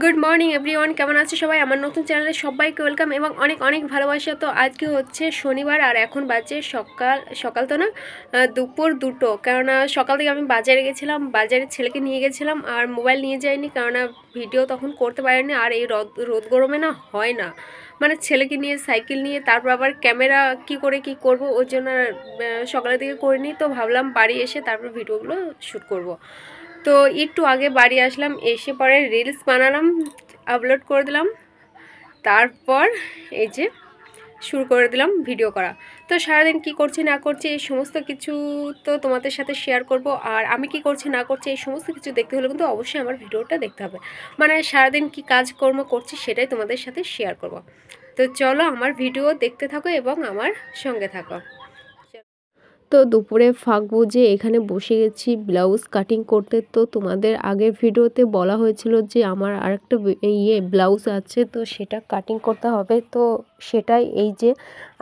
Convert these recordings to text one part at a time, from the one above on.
Good morning everyone, কেমন আছে সবাই? আমার নতুন চ্যানেলে সবাইকে ওয়েলকাম এবং অনেক অনেক ভালোবাসা। তো আজকে হচ্ছে শনিবার আর এখন বাজে সকাল সকাল তো না, দুপুর 2টো। কেননা সকাল থেকে আমি বাজারে গেছিলাম, বাজারে ছেলেকে নিয়ে গেছিলাম আর মোবাইল নিয়ে যাইনি, কেননা ভিডিও তখন করতে পারিনি। আর এই রোদ রোদ গরমে না হয় না, মানে ছেলেকে নিয়ে সাইকেল নিয়ে তারপর আবার ক্যামেরা কি করে কি করব, ওই জন্য সকালের দিকে করিনি। তো ভাবলাম বাড়ি এসে তারপর ভিডিওগুলো শ্যুট করব। তো একটু আগে বাড়ি আসলাম, এসে পরে রিলস বানালাম, আপলোড করে দিলাম, তারপর এই যে শুরু করে দিলাম ভিডিও করা। তো সারাদিন কি করছি না করছি এই সমস্ত কিছু তো তোমাদের সাথে শেয়ার করব। আর আমি কি করছি না করছি এই সমস্ত কিছু দেখতে হলে কিন্তু অবশ্যই আমার ভিডিওটা দেখতে হবে, মানে সারাদিন কি কাজকর্ম করছি সেটাই তোমাদের সাথে শেয়ার করব। তো চলো আমার ভিডিও দেখতে থাকো এবং আমার সঙ্গে থাকো। তো দুপুরে ফাঁক বুঝে এখানে বসে গেছি ব্লাউজ কাটিং করতে। তো তোমাদের আগের ভিডিওতে বলা হয়েছিল যে আমার আরেকটা ব্লাউজ আছে, তো সেটা কাটিং করতে হবে। তো সেটাই এই যে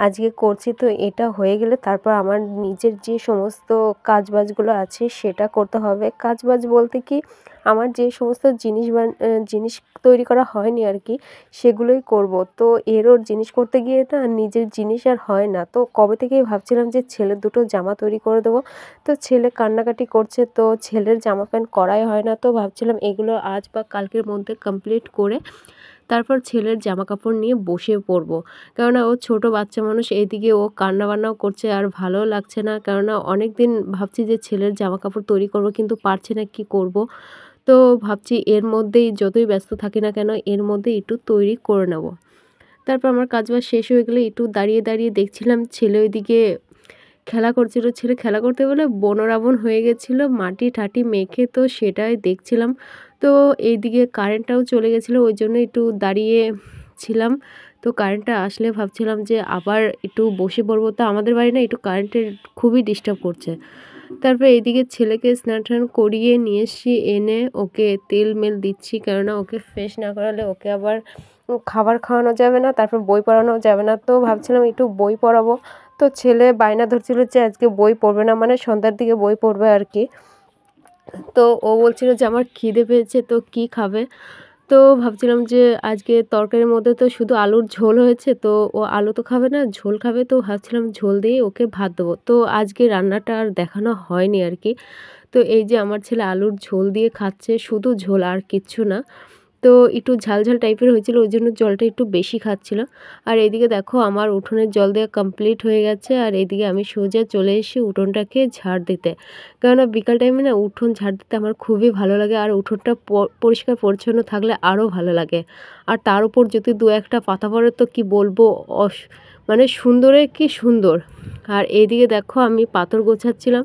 আজকে করছি। তো এটা হয়ে গেলে তারপর আমার নিজের যে সমস্ত কাজবাজগুলো আছে সেটা করতে হবে। কাজবাজ বলতে কি, আমার যে সমস্ত জিনিস তৈরি করা হয়নি আর কি, সেগুলোই করব। তো ওর জিনিস করতে গিয়ে না নিজের জিনিস আর হয় না। তো কবে থেকেই ভাবছিলাম যে ছেলের দুটো জামা তৈরি করে দেবো। তো ছেলে কান্নাকাটি করছে, তো ছেলের জামা প্যান্ট করাই হয় না। তো ভাবছিলাম এগুলো আজ বা কালকের মধ্যে কমপ্লিট করে তারপর ছেলের জামা কাপড় নিয়ে বসে পড়বো। কেননা ও ছোট বাচ্চা মানুষ, এইদিকে ও কান্নাবান্নাও করছে আর ভালোও লাগছে না। কেননা অনেক দিন ভাবছি যে ছেলের জামা কাপড় তৈরি করব, কিন্তু পারছি না, কি করব। তো ভাবছি এর মধ্যেই যতই ব্যস্ত থাকি না কেন এর মধ্যেই একটু তৈরি করে নেব। তারপর আমার কাজবাজ শেষ হয়ে গেলে একটু দাঁড়িয়ে দাঁড়িয়ে দেখছিলাম ছেলে ওইদিকে খেলা করছিল। ছেলে খেলা করতে বলে বনরাবণ হয়ে গেছিলো মাটি ঠাটি মেখে, তো সেটাই দেখছিলাম। তো এইদিকে কারেন্টটাও চলে গেছিলো, ওই জন্য একটু দাঁড়িয়ে ছিলাম। তো কারেন্টটা আসলে ভাবছিলাম যে আবার একটু বসে পড়বো। তো আমাদের বাড়ি না একটু কারেন্টের খুবই ডিস্টার্ব করছে। তারপর এইদিকে ছেলেকে স্নান টান করিয়ে নিয়ে এসছি, এনে ওকে তেল মেল দিচ্ছি, কেননা ওকে ফ্রেশ না করালে ওকে আবার খাবার খাওয়ানো যাবে না, তারপর বই পড়ানো যাবে না। তো ভাবছিলাম একটু বই পড়াবো। তো ছেলে বায়না ধরছিল যে আজকে বই পড়বে না, মানে সন্ধ্যার দিকে বই পড়বে আর কি। তো ও বলছিল যে আমার খিদে পেয়েছে, তো কি খাবে। তো ভাবছিলাম যে আজকে তরকারির মধ্যে তো শুধু আলুর ঝোল হয়েছে, তো ও আলু তো খাবে না, ঝোল খাবে। তো ভাবছিলাম ঝোল দিয়ে ওকে ভাত দেবো। তো আজকে রান্নাটা আর দেখানো হয়নি আর কি। তো এই যে আমার ছেলে আলুর ঝোল দিয়ে খাচ্ছে, শুধু ঝোল আর কিচ্ছু না। তো একটু ঝাল ঝাল টাইপের হয়েছিল, ওই জন্য জলটা একটু বেশি খাচ্ছিল। আর এইদিকে দেখো আমার উঠোনের জল দেওয়া কমপ্লিট হয়ে গেছে। আর এইদিকে আমি সোজা চলে এসেছি উঠোনটাকে ঝাড় দিতে, কেননা বিকাল টাইমে না উঠোন ঝাড় দিতে আমার খুবই ভালো লাগে। আর উঠোনটা পরিষ্কার পরিচ্ছন্ন থাকলে আরও ভালো লাগে। আর তার উপর যদি দু একটা পাতা পড়ে তো কি বলবো, মানে সুন্দরে কি সুন্দর। আর এইদিকে দেখো আমি পাথর গোছাচ্ছিলাম,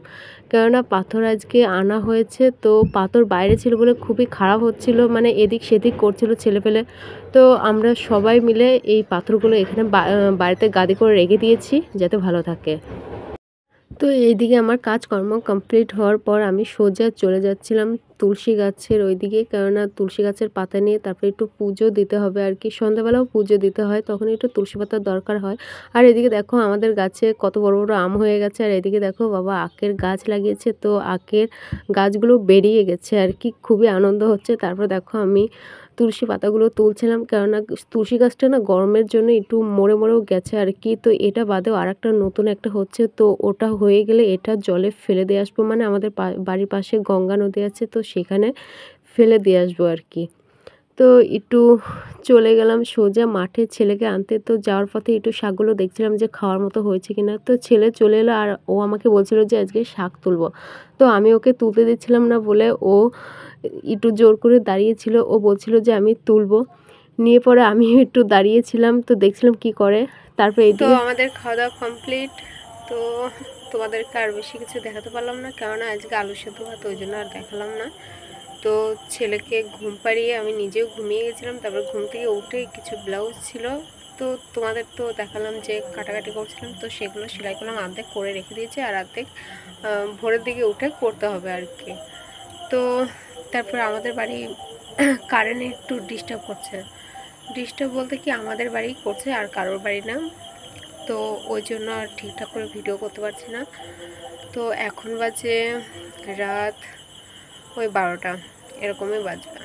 কেননা পাথর আজকে আনা হয়েছে। তো পাথর বাইরে ছিল বলে খুবই খারাপ হচ্ছিল, মানে এদিক সেদিক করছিল ছেলেপেলে। তো আমরা সবাই মিলে এই পাথরগুলো এখানে বাড়িতে গাদি করে রেখে দিয়েছি যাতে ভালো থাকে। তো এইদিকে আমার কাজকর্ম কমপ্লিট হওয়ার পর আমি সোজা চলে যাচ্ছিলাম তুলসী গাছের ওইদিকে, কেননা তুলসী গাছের পাতা নিয়ে তারপরে একটু পুজো দিতে হবে আর কি। সন্ধ্যাবেলাও পুজো দিতে হয়, তখন একটু তুলসী পাতার দরকার হয়। আর এদিকে দেখো আমাদের গাছে কত বড় বড় আম হয়ে গেছে। আর এদিকে দেখো বাবা আখের গাছ লাগিয়েছে, তো আখের গাছগুলো বেরিয়ে গেছে আর কি, খুবই আনন্দ হচ্ছে। তারপর দেখো আমি তুলসী পাতাগুলো তুলছিলাম, কেননা তুলসী গাছটা না গরমের জন্য একটু মরে মরেও গেছে আর কি। তো এটা বাদেও আর একটা নতুন একটা হচ্ছে, তো ওটা হয়ে গেলে এটা জলে ফেলে দিয়ে আসবো, মানে আমাদের বাড়ির পাশে গঙ্গা নদী আছে, তো সেখানে ফেলে দিয়ে আসবো আর কি। তো একটু চলে গেলাম সোজা মাঠে ছেলেকে আনতে। তো যাওয়ার পথে একটু শাকগুলো দেখছিলাম যে খাওয়ার মতো হয়েছে কিনা। তো ছেলে চলে এলো আর ও আমাকে বলছিল যে আজকে শাক তুলবো। তো আমি ওকে তুলতে দিচ্ছিলাম না বলে ও একটু জোর করে দাঁড়িয়েছিল, ও বলছিল যে আমি তুলবো। নিয়ে পরে আমি একটু দাঁড়িয়েছিলাম, তো দেখছিলাম কি করে। তারপর তো আমাদের খাওয়া দাওয়া কমপ্লিট। তো তোমাদেরকে আর বেশি কিছু দেখাতে পারলাম না, কেননা আজকে আলু সেদ্ধ ভাত, ওই জন্য আর দেখালাম না। তো ছেলেকে ঘুম পাড়িয়ে আমি নিজেও ঘুমিয়ে গেছিলাম। তারপর ঘুম থেকে উঠে কিছু ব্লাউজ ছিল, তো তোমাদের তো দেখালাম যে কাটাকাটি করছিলাম, তো সেগুলো সেলাই করলাম, অর্ধেক করে রেখে দিয়েছি আর অর্ধেক ভোরের দিকে উঠে করতে হবে আর কি। তো তারপর আমাদের বাড়ি কারেন্ট একটু ডিস্টার্ব করছে। ডিস্টার্ব বলতে কি আমাদের বাড়ি করছে আর কারোর বাড়ি না। তো ওই জন্য আর ঠিকঠাক করে ভিডিও করতে পারছি না। তো এখন বাজে রাত ওই 12টা এরকমই বাজবে।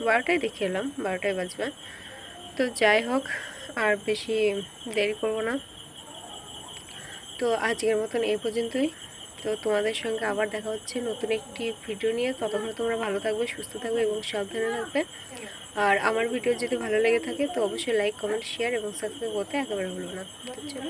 12টায় দেখে এলাম, 12টায় বাজবে। তো যাই হোক, আর বেশি দেরি করব না। তো আজকের মতন এই পর্যন্তই। তো তোমাদের সঙ্গে আবার দেখা হচ্ছে নতুন একটি ভিডিও নিয়ে। ততক্ষণ তোমরা ভালো থাকবে, সুস্থ থাকবে এবং সাবধানে থাকবে। আর আমার ভিডিও যদি ভালো লেগে থাকে তো অবশ্যই লাইক, কমেন্ট, শেয়ার এবং সাবস্ক্রাইব করতে একেবারে ভুলো না। তো চলো।